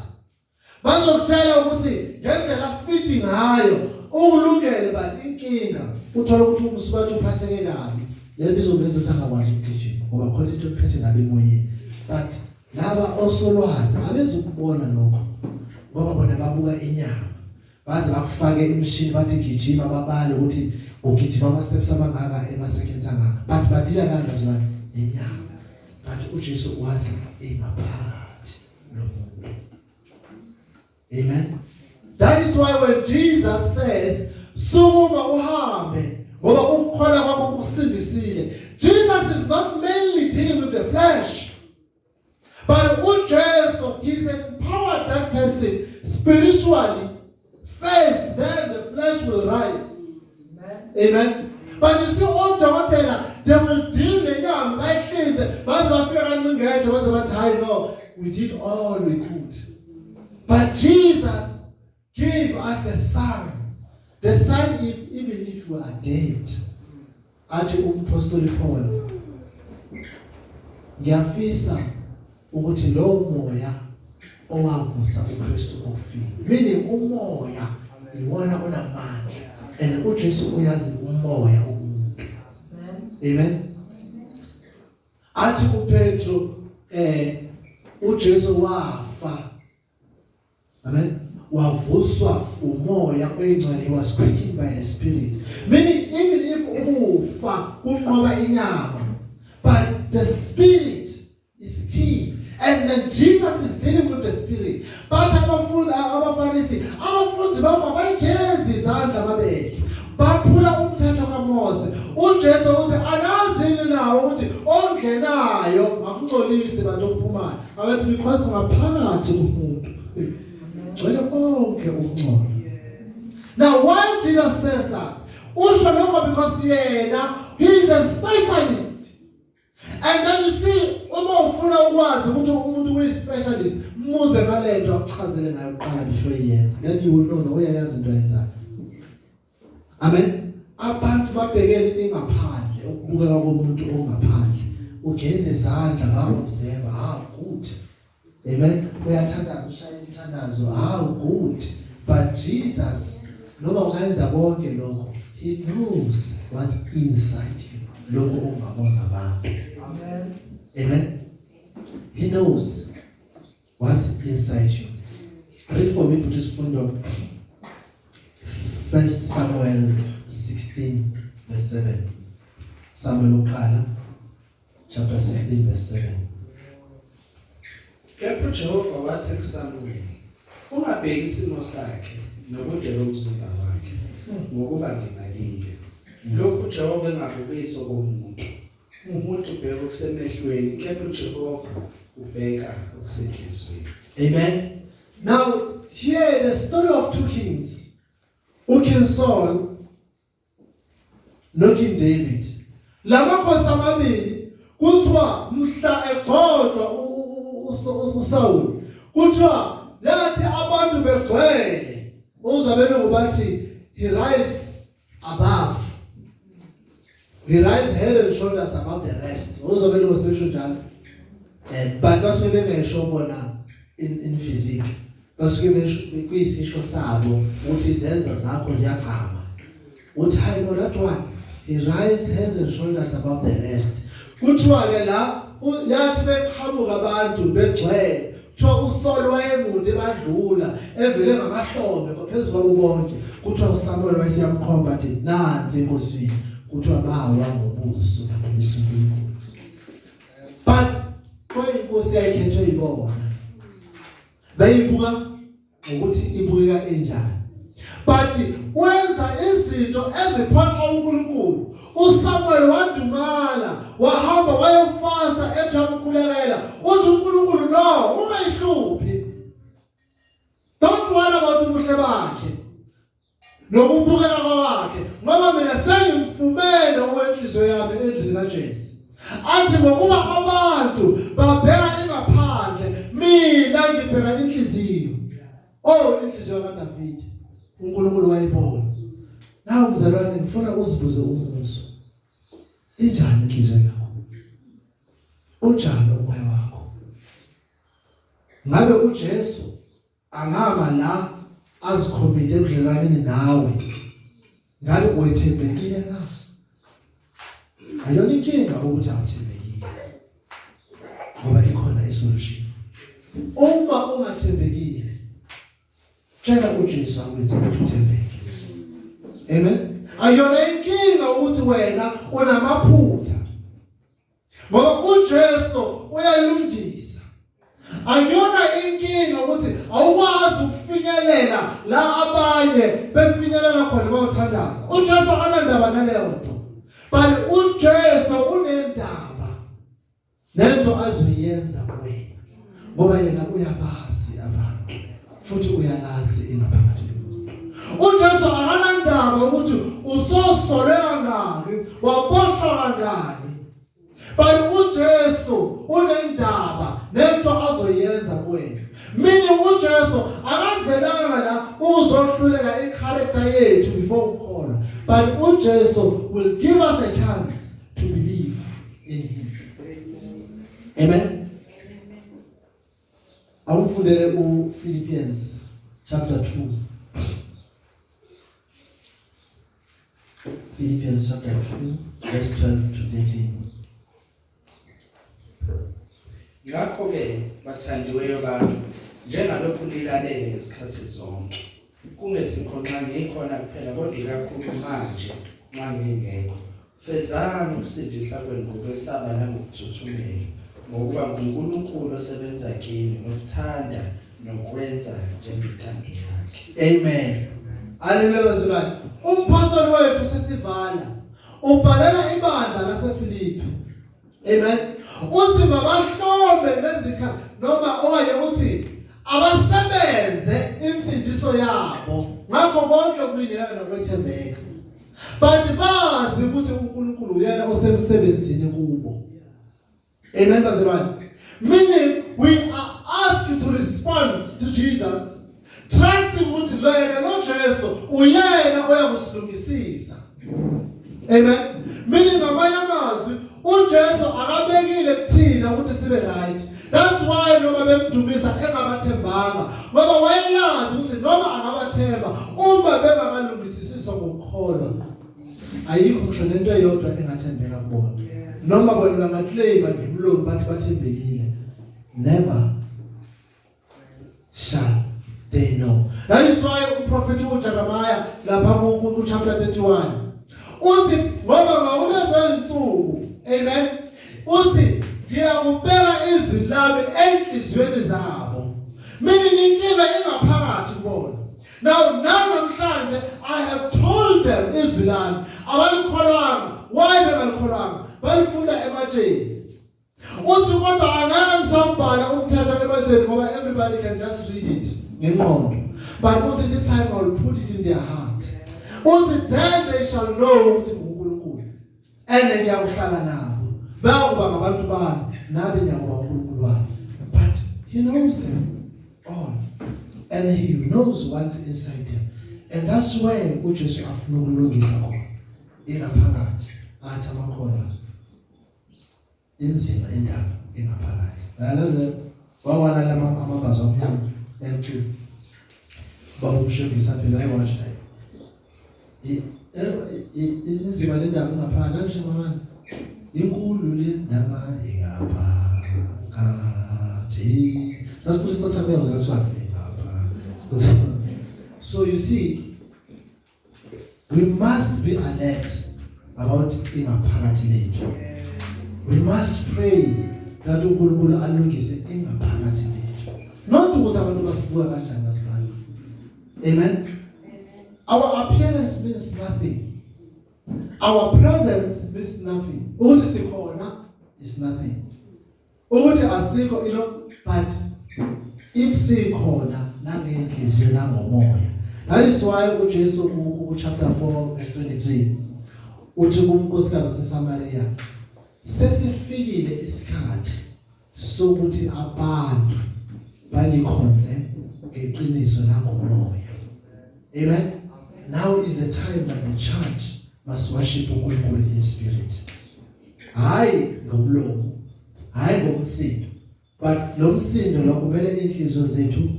Bazokutshela ukuthi ngendlela fitting ngayo ukulungele but inkinga uthola ukuthi umsubathi uphatheke kabi. Lento izobenza ukuthi angakwazi ukugijima ngoba khona into ephethe ngabe emoyeni. But laba osolwazi abezukubona lokho ngoba bona babuka inyama. Baze bakufake imishini bathi gijima babale ukuthi ugijima ama steps amangaka ema seconds angaka. But badila kanjani inyama. But uJesu wazi engaphakathi lomuntu. Amen. That is why when Jesus says, "Suma uhambe," ngoba ukukholwa kwakho kusindisile. Jesus is not mainly dealing with the flesh, but uJesu, He's empowered that person spiritually first, then the flesh will rise. Amen. But you see, all dokotela, they will deal nenyama bayihlise baze bafika kaningeke baze bathi hayi no, we did all we could. But Jesus gave us the sign. The sign even if we are dead. Athi uMpostoli Paul, ngiyafisa ukuthi lo moya owavusa uKristu okufika. Meaning umoya iwona onamandla. And uJesu uyazi umoya omuntu. Amen. Athi uPetro uJesu wafa Amen. Wavuswa umoya oyingcwele. He was quickened by the Spirit. Meaning even if umufa unqoba inyama, but the Spirit is key. And then Jesus is dealing with the Spirit. But abaFarisi bayigezi izandla amabele. Baphula umthetho kaMose. uJesu uthi anazini nawo ukuthi ongenayo akungcolisi bantu okuphumayo. Abathi because ngaphakathi kumuntu gcwele konke ukungcola. Now why Jesus says that? Usho lokho because yena he is a specialist. And then you see, uma ufuna ukwazi ukuthi umuntu uyi-specialist, muze ngalento akuchazele ngayo kuqala before yenza. Then you will know no uyayazi into ayenzayo. Amen. Abantu babhekene ingaphandle, ukubukeka komuntu ongaphandle. Ugeze izandla ba-observe, good. Amen. Uyathandaza ushaya imithandazo, good. But Jesus, noma ungayenza konke lokho, he knows what's inside you. Lokho ungabona abantu.
Amen.
Amen. He knows what's inside you. Read for me, please, from 1 Samuel 16, verse 7. Samuel Okala, chapter 16, verse 7.
Kepha uJehova wathi kuSamueli, ungabheki isimo sakhe nobude bomzimba wakhe ngokuba ngingalile. Lokhu uJehova engabukisi komuntu. Umuntu ubheka okusemehlweni, kepha uJehova ubheka okusenhlizweni.
Amen. Now, here the story of two kings. King Saul, no King David. Lamakhosi amabili kuthiwa mhla egcotshwa uSaul. Kuthiwa yathi abantu begcwele. Uzabene ngobathi he rise above. He rise head and shoulders above the rest. Uzabene ngosesho njalo. But basuke bengesho bona in physique. Basuke kuyisisho sabo ukuthi izenza zakho ziyagqama. Uthi I know that one. He rise heads and shoulders above the rest. Kuthiwa ke la yathi beqhamuka abantu begcwele. Kuthiwa uSaul wayemude badlula evele ngamahlombe ngophezulu kwabo bonke. Kuthiwa uSamuel wayesiyamkhomba athi nansi enkosini. Kuthiwa bawa ngobuso bakhulisa uNkulunkulu. But inkosi yayikhethwe ibona. Bayibuka ukuthi ibukeka enjani. But wenza izinto eziphoqa uNkulunkulu. uSamuel wadumala, wahamba wayefasta ethamkulekela. Uthi uNkulunkulu no, ungayihluphi. Don't worry about ubuhle bakhe. Nokubukeka kwakhe. Ngoba mina sengimfumene owenhliziyo yami endlini kaJesu. Athi ngokuba abantu babheka ingaphandle, mina ngibheka inhliziyo. Inhliziyo kaDavide uNkulunkulu wayibona. Nawe mzalwane ngifuna uzibuze umbuzo. Injani inhliziyo yakho? Unjani umoya wakho? Ngabe uJesu angama la azikhomile ebudlelwaneni nawe? Ngabe uyethembekile na? Ayona inkinga ukuthi awuthembekile. Ngoba ikhona isolution. Uma ungathembekile, tshela uJesu akwenze ukuthi uthembeke. Amen. Ayona inkinga ukuthi wena unamaphutha. Ngoba uJesu uyalungisa. Ayona inkinga ukuthi awukwazi ukufinyelela la abanye befinyelela khona bawuthandaza. uJesu anandaba naleyo nto. But uJesu unendaba nento azoyenza wena. Ngoba yena uyabazi abantu futhi uyalazi ingaphakathi lomuntu. uJesu akanandaba ukuthi usosoleka ngani, waboshwa kangani. But uJesu unendaba nento azoyenza kuwena. Meaning uJesu akazelanga la uzohlulela i-character yethu before ukholwa. But uJesu will give us a chance to believe in him. Amen. Awufundele uPhilippians chapter 2. Philippians chapter 2 verse 12 to 13.
Ngakho-ke bathandiweyo bami, njengalokhu lilalele ngesikhathi zonke kungesikhonqane ikhona kuphela kodwa ikakhulu manje nxa ngingekho fezani ukusindisa kwenu ngokwesaba nangokuthuthumela ngokuba nguNkulunkulu osebenza kini nokuthanda nokwenza njengentando yakhe.
Amen. Haleluya bazalwane. Umpastori wethu sesivala ubhalela ibandla laseFilipi. Amen. Uthi mabahlombe nezikha noma okanye uthi abasebenze insindiso yabo ngakho konke kuyinikela nokwethembeka. But bazi ukuthi uNkulunkulu uyena osemsebenzini kubo. Amen bazalwane. Meaning we are asked to respond to Jesus, trusting ukuthi lo yena lo Jesu uyena oyakusilungisisa. Amen. Meaning ngamanye amazwi uJesu akabekile kuthina ukuthi sibe right. That's why noma bemdumisa engabathembanga ngoba wayeyazi ukuthi noma angabathemba uma bengakalungisisiswa ngokukholwa ayikho ngisho lento eyodwa engathembeka kubona. Noma bona bangaclaim ngemlomo bathi bathembekile, never shall they know. That is why uProphet uJeremiah lapha ku chapter 31 uthi ngoba ngawulezo insuku, amen, uthi ngiyakubeka izwi lami enhlizweni zabo. Meaning inkinga ingaphakathi kubona. Now namhlanje I have told them izwi lami abalikholwanga. Why bengalikholwanga? Balifunda ematsheni. Uthi kodwa angeke ngisambhala umthetho ematsheni ngoba everybody can just read it ngengqondo. But uthi this time I will put it in their heart. Uthi then they shall know ukuthi uNkulunkulu and ngiyawuhlala nabo. Bayokuba ngabantu bami nabe ngiyakuba uNkulunkulu wami. But he knows them all. And he knows what's inside them. And that's why uJesu afuna ukulungisa khona. Ingaphakathi athi amakholwa inzima indaba ingaphakathi. Yalazi wawana lama amabhazo omnyama entu babushengisa phela iwatch time. Inzima lendaba ingaphakathi nje mama. Inkulu lendaba ingaphakathi. That's what it's not about. That's what so you see, we must be alert about ingaphakathi lethu. We must pray that uNkulunkulu alungise ingaphakathi lethu. Not ukuthi abantu basibuka kanjani basibani. Amen. Our appearance means nothing. Our presence means nothing. Ukuthi sikhona is nothing. Ukuthi asikho, but if sikhona nangenhliziyo nangomoya. That is why uJesu ku chapter 4 verse 23 uthi kumnkosikazi waseSamaria sesifikile isikhathi sokuthi abantu balikhonze ngeqiniso nangomoya. Amen. Now is the time that the church must worship uNkulunkulu in spirit. Hayi ngomlomo, hayi ngomsindo. But lo msindo lo kumele inhliziyo zethu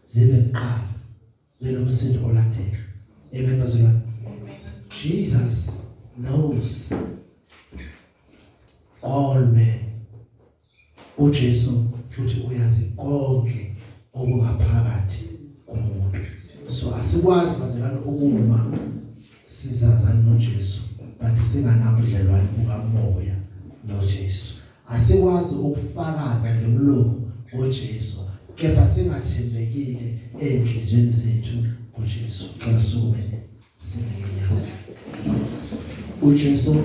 zibe kuqala lenomsindo olandela. Amen bazalwane. Jesus knows all men. uJesu futhi uyazi konke okungaphakathi kumuntu. So asikwazi bazalwane ukuma sizazana noJesu but singanabudlelwane bukamoya noJesu. Asikwazi ukufakaza ngemlomo ngoJesu kepha singathembekile enhlizweni zethu kuJesu. Cela sukumele singenyama. uJesu